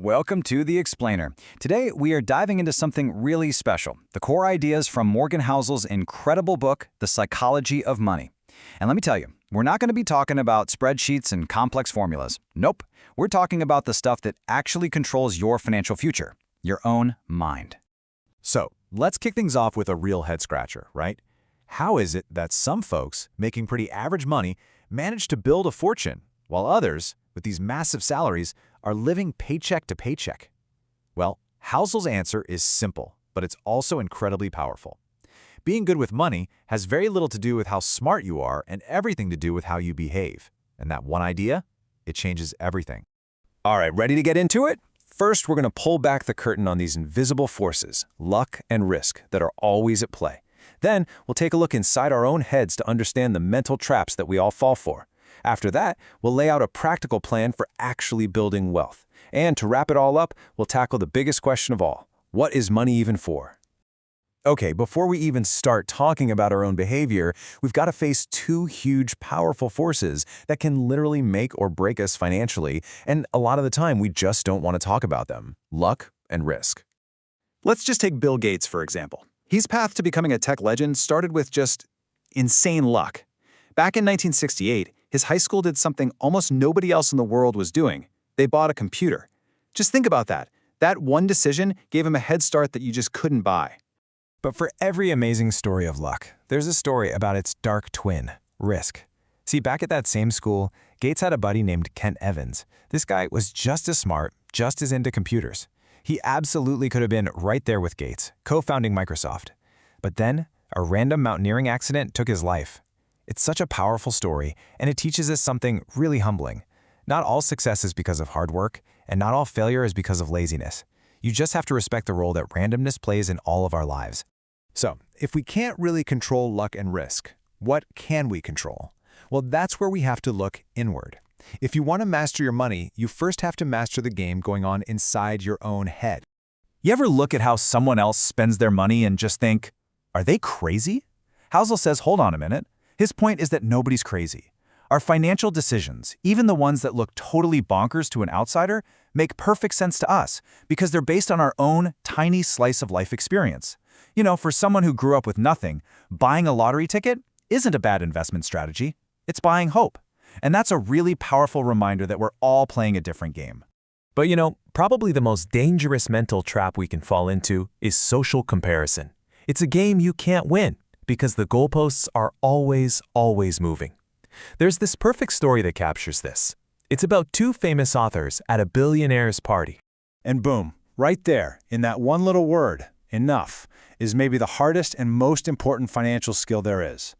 Welcome to The Explainer. Today, we are diving into something really special, the core ideas from Morgan Housel's incredible book, The Psychology of Money. And let me tell you, we're not going to be talking about spreadsheets and complex formulas. Nope. We're talking about the stuff that actually controls your financial future, your own mind. So, let's kick things off with a real head-scratcher, right? How is it that some folks making pretty average money manage to build a fortune, while others, with these massive salaries, are living paycheck to paycheck? Well, Housel's answer is simple, but it's also incredibly powerful. Being good with money has very little to do with how smart you are and everything to do with how you behave. And that one idea, it changes everything. All right, ready to get into it? First, we're going to pull back the curtain on these invisible forces, luck and risk, that are always at play. Then, we'll take a look inside our own heads to understand the mental traps that we all fall for. After that, we'll lay out a practical plan for actually building wealth. And to wrap it all up, we'll tackle the biggest question of all. What is money even for? Okay, before we even start talking about our own behavior, we've got to face two huge, powerful forces that can literally make or break us financially, and a lot of the time we just don't want to talk about them: luck and risk. Let's just take Bill Gates, for example. His path to becoming a tech legend started with just insane luck. Back in 1968, his high school did something almost nobody else in the world was doing. They bought a computer. Just think about that. That one decision gave him a head start that you just couldn't buy. But for every amazing story of luck, there's a story about its dark twin, risk. See, back at that same school, Gates had a buddy named Kent Evans. This guy was just as smart, just as into computers. He absolutely could have been right there with Gates, co-founding Microsoft. But then, a random mountaineering accident took his life. It's such a powerful story, and it teaches us something really humbling. Not all success is because of hard work, and not all failure is because of laziness. You just have to respect the role that randomness plays in all of our lives. So, if we can't really control luck and risk, what can we control? Well, that's where we have to look inward. If you want to master your money, you first have to master the game going on inside your own head. You ever look at how someone else spends their money and just think, are they crazy? Housel says, hold on a minute. His point is that nobody's crazy. Our financial decisions, even the ones that look totally bonkers to an outsider, make perfect sense to us because they're based on our own tiny slice of life experience. You know, for someone who grew up with nothing, buying a lottery ticket isn't a bad investment strategy. It's buying hope. And that's a really powerful reminder that we're all playing a different game. But you know, probably the most dangerous mental trap we can fall into is social comparison. It's a game you can't win because the goalposts are always moving. There's this perfect story that captures this. It's about two famous authors at a billionaire's party. And boom, right there, in that one little word, enough, is maybe the hardest and most important financial skill there is.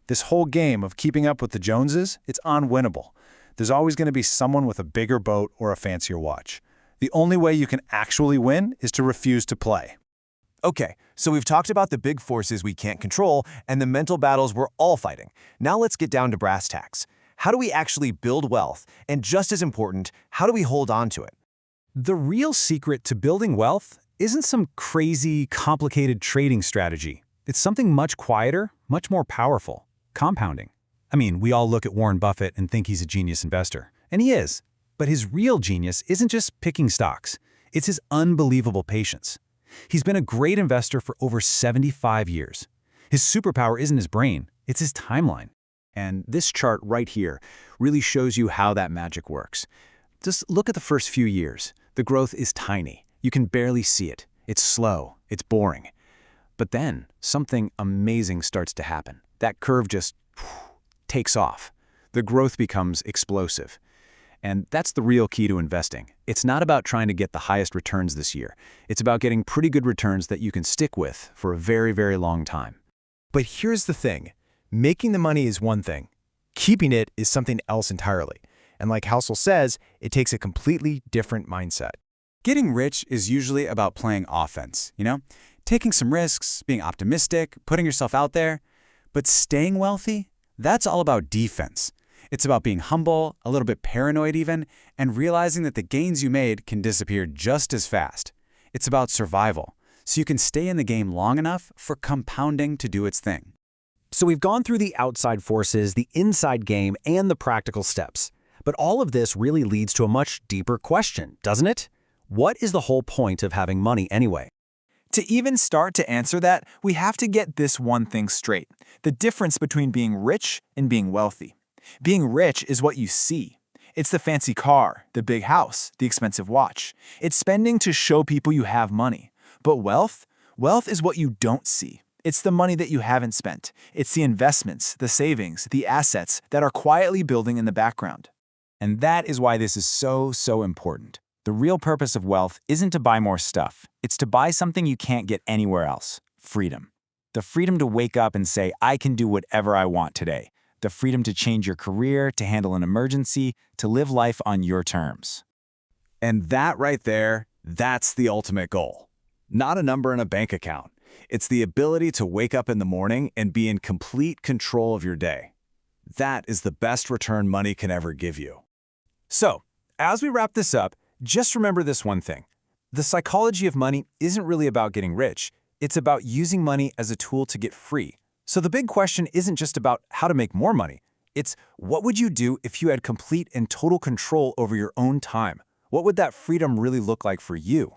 This whole game of keeping up with the Joneses, it's unwinnable. There's always going to be someone with a bigger boat or a fancier watch. The only way you can actually win is to refuse to play. Okay, so we've talked about the big forces we can't control and the mental battles we're all fighting. Now let's get down to brass tacks. How do we actually build wealth? And just as important, how do we hold on to it? The real secret to building wealth isn't some crazy, complicated trading strategy. It's something much quieter, much more powerful: compounding. I mean, we all look at Warren Buffett and think he's a genius investor, and he is. But his real genius isn't just picking stocks. It's his unbelievable patience. He's been a great investor for over 75 years. His superpower isn't his brain, it's his timeline. And this chart right here really shows you how that magic works. Just look at the first few years. The growth is tiny. You can barely see it. It's slow. It's boring. But then something amazing starts to happen. That curve just takes off. The growth becomes explosive. And that's the real key to investing. It's not about trying to get the highest returns this year. It's about getting pretty good returns that you can stick with for a very, very long time. But here's the thing. Making the money is one thing. Keeping it is something else entirely. And like Housel says, it takes a completely different mindset. Getting rich is usually about playing offense, taking some risks, being optimistic, putting yourself out there. But staying wealthy, that's all about defense. It's about being humble, a little bit paranoid even, and realizing that the gains you made can disappear just as fast. It's about survival, so you can stay in the game long enough for compounding to do its thing. So we've gone through the outside forces, the inside game, and the practical steps. But all of this really leads to a much deeper question, doesn't it? What is the whole point of having money anyway? To even start to answer that, we have to get this one thing straight: the difference between being rich and being wealthy. Being rich is what you see. It's the fancy car, the big house, the expensive watch. It's spending to show people you have money. But wealth is what you don't see. It's the money that you haven't spent. It's the investments, the savings, the assets that are quietly building in the background. And that is why this is so important. The real purpose of wealth isn't to buy more stuff. It's to buy something you can't get anywhere else: freedom. The freedom to wake up and say, I can do whatever I want today. The freedom to change your career, to handle an emergency, to live life on your terms. And that right there, that's the ultimate goal. Not a number in a bank account. It's the ability to wake up in the morning and be in complete control of your day. That is the best return money can ever give you. So, as we wrap this up, just remember this one thing. The psychology of money isn't really about getting rich. It's about using money as a tool to get free. So the big question isn't just about how to make more money. It's what would you do if you had complete and total control over your own time? What would that freedom really look like for you?